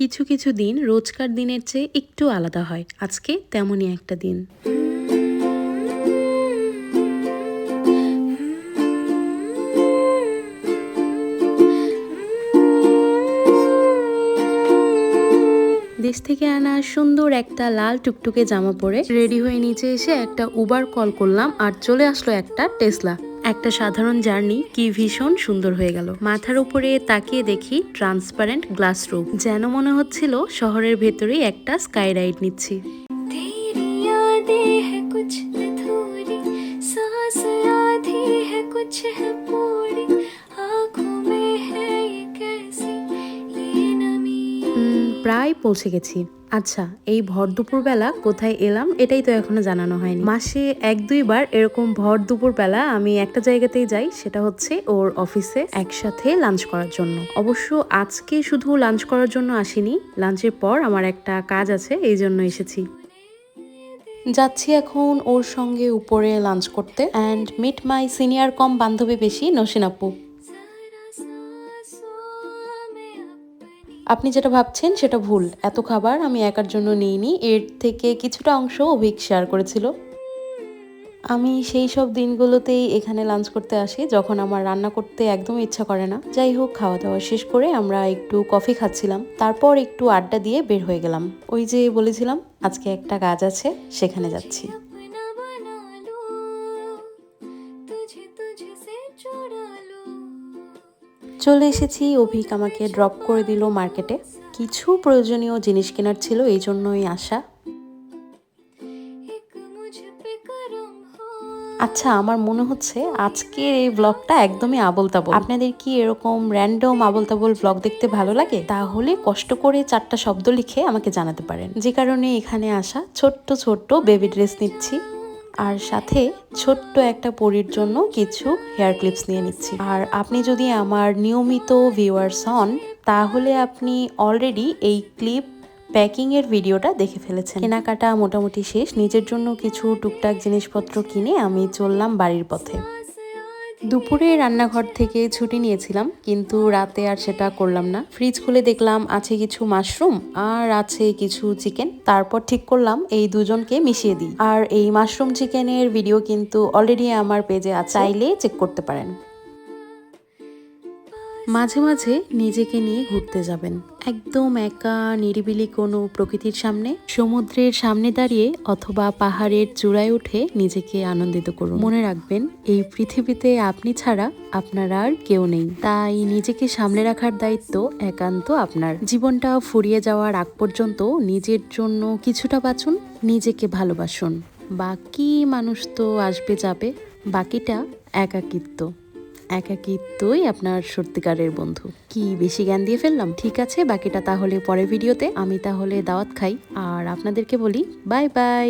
কিছু কিছু দিন রোজকার দিনের চেয়ে একটু আলাদা হয়। আজকে তেমনই একটা দিন। দেশ থেকে আনা সুন্দর একটা লাল টুকটুকে জামা পরে রেডি হয়ে নিচে এসে একটা উবার কল করলাম আর চলে আসলো একটা টেসলা। একটা সাধারণ জার্নি কি ভীষণ সুন্দর হয়ে গেল। মাথার উপরে তাকিয়ে দেখি ট্রান্সপারেন্ট গ্লাস রুফ, যেন মনে হচ্ছিল শহরের ভেতরেই একটা স্কাই রাইড নিচ্ছি। প্রায় পৌঁছে গেছি। আচ্ছা, এই ভর দুপুর বেলা কোথায় এলাম এটাই তো এখনো জানানো হয়নি। মাসে 1-2 বার এরকম ভর দুপুর বেলা আমি একটা জায়গাতেই যাই, সেটা হচ্ছে ওর অফিসে একসাথে লাঞ্চ করার জন্য। অবশ্য আজকে শুধু লাঞ্চ করার জন্য আসিনি, লাঞ্চের পর আমার একটা কাজ আছে, এই জন্য এসেছি। যাচ্ছি এখন ওর সঙ্গে উপরে লাঞ্চ করতে অ্যান্ড মিট মাই সিনিয়র কম বান্ধবী বেশি নসীন আপু। আপনি যেটা ভাবছেন সেটা ভুল, এত খাবার আমি একার জন্য নিইনি, এর থেকে কিছুটা অংশ অভিক শেয়ার করেছিল। আমি সেই সব দিনগুলোতেই এখানে লাঞ্চ করতে আসি যখন আমার রান্না করতে একদমই ইচ্ছা করে না। যাই হোক, খাওয়া দাওয়া শেষ করে আমরা একটু কফি খাচ্ছিলাম, তারপর একটু আড্ডা দিয়ে বের হয়ে গেলাম। ওই যে বলেছিলাম আজকে একটা কাজ আছে, সেখানে যাচ্ছি। চলে এসেছি, অভিক আমাকে ড্রপ করে দিল মার্কেটে। কিছু প্রয়োজনীয় জিনিস কেনার ছিল, এই জন্যই আসা। আচ্ছা, আমার মনে হচ্ছে আজকের এই ব্লগটা একদমই আবোল তাবোল। আপনাদের কি এরকম র্যান্ডম আবোল তাবোল ব্লগ দেখতে ভালো লাগে? তাহলে কষ্ট করে 4টা শব্দ লিখে আমাকে জানাতে পারেন। যে কারণে এখানে আসা। ছোট্ট ছোট্ট বেবি ড্রেস নিচ্ছি, আর সাথে ছোট্ট একটা পরীর জন্য কিছু হেয়ার ক্লিপস নিয়ে নিচ্ছি। আর আপনি যদি আমার নিয়মিত ভিউয়ার্স হন, তাহলে আপনি অলরেডি এই ক্লিপ প্যাকিং এর ভিডিওটা দেখে ফেলেছেন। কেনাকাটা মোটামুটি শেষ। নিজের জন্য কিছু টুকটাক জিনিসপত্র কিনে আমি চললাম বাড়ির পথে। দুপুরে রান্নাঘর থেকে ছুটি নিয়েছিলাম, কিন্তু রাতে আর সেটা করলাম না। ফ্রিজ খুলে দেখলাম আছে কিছু মাশরুম আর আছে কিছু চিকেন। তারপর ঠিক করলাম এই দুজনকে মিশিয়ে দিই। আর এই মাশরুম চিকেনের ভিডিও কিন্তু অলরেডি আমার পেজে আছে, চাইলে চেক করতে পারেন। মাঝে মাঝে নিজেকে নিয়ে ঘুরতে যাবেন, একদম একা নিরিবিলি কোনো প্রকৃতির সামনে, সমুদ্রের সামনে দাঁড়িয়ে অথবা পাহাড়ের চূড়ায় উঠে নিজেকে আনন্দিত করুন। মনে রাখবেন, এই পৃথিবীতে আপনি ছাড়া আপনার আর কেউ নেই, তাই নিজেকে সামলে রাখার দায়িত্ব একান্ত আপনার। জীবনটা ফুরিয়ে যাওয়ার আগ পর্যন্ত নিজের জন্য কিছুটা বাঁচুন, নিজেকে ভালোবাসুন। বাকি মানুষ তো আসবে যাবে, বাকিটা একাকিত্ব। একাকিত্বই আপনার সত্যিকারের বন্ধু। কি বেশি জ্ঞান দিয়ে ফেললাম? ঠিক আছে, বাকিটা তাহলে পরের ভিডিওতে। আমি তাহলে দাওয়াত খাই আর আপনাদেরকে বলি বাই বাই।